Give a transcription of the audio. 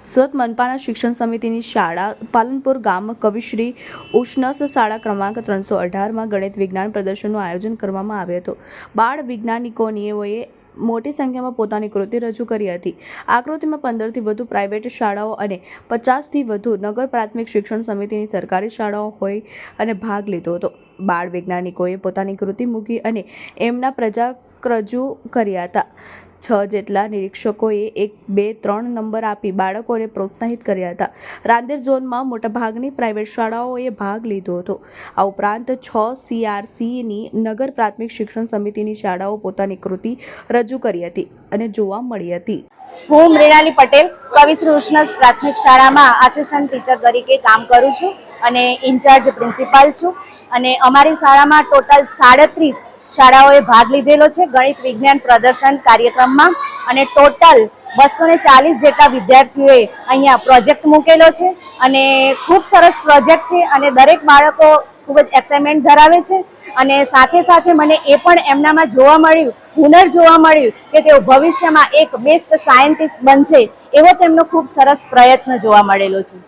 સુરત મનપાના શિક્ષણ સમિતિની શાળા પાલનપુર ગામ કવિશ્રી ઉષ્ણસ શાળા ક્રમાંક 318માં ગણિત વિજ્ઞાન પ્રદર્શનનું આયોજન કરવામાં આવ્યું હતું। બાળ વૈજ્ઞાનિકોએ મોટી સંખ્યામાં પોતાની કૃતિ રજૂ કરી હતી। આ કૃતિમાં 15થી વધુ પ્રાઇવેટ શાળાઓ અને 50થી વધુ નગર પ્રાથમિક શિક્ષણ સમિતિની સરકારી શાળાઓ હોય અને ભાગ લીધો હતો। બાળ વૈજ્ઞાનિકોએ પોતાની કૃતિ મૂકી અને એમના પ્રયોગ રજૂ કર્યા હતા। 6 જેટલા નિરીક્ષકોએ 1, 2, 3 નંબર આપી બાળકોને પ્રોત્સાહિત કર્યા હતા। રાંદેર ઝોનમાં મોટાભાગની પ્રાઇવેટ શાળાઓએ ભાગ લીધો હતો। આ ઉપરાંત 6 CRCની નગર પ્રાથમિક શિક્ષણ સમિતિની શાળાઓ પોતાની કૃતિ રજૂ કરી હતી અને જોવા મળી હતી। હું મૃણાલી પટેલ કવિશ્રી ઉષ્ણસ પ્રાથમિક શાળામાં આસિસ્ટન્ટ ટીચર તરીકે કામ કરું છું અને ઇન્ચાર્જ પ્રિન્સિપાલ છું અને અમારી શાળામાં ટોટલ 37 શાળાઓએ ભાગ લીધેલો છે ગણિત વિજ્ઞાન પ્રદર્શન કાર્યક્રમમાં અને ટોટલ 240 જેટલા વિદ્યાર્થીઓએ અહીંયા પ્રોજેક્ટ મૂકેલો છે અને ખૂબ સરસ પ્રોજેક્ટ છે અને દરેક બાળકો ખૂબ જ એક્સાઇટમેન્ટ ધરાવે છે અને સાથે સાથે મને એ પણ એમનામાં જોવા મળ્યું હુનર જોવા મળ્યું કે તેઓ ભવિષ્યમાં એક બેસ્ટ સાયન્ટિસ્ટ બનશે એવો તેમનો ખૂબ સરસ પ્રયત્ન જોવા મળેલો છે।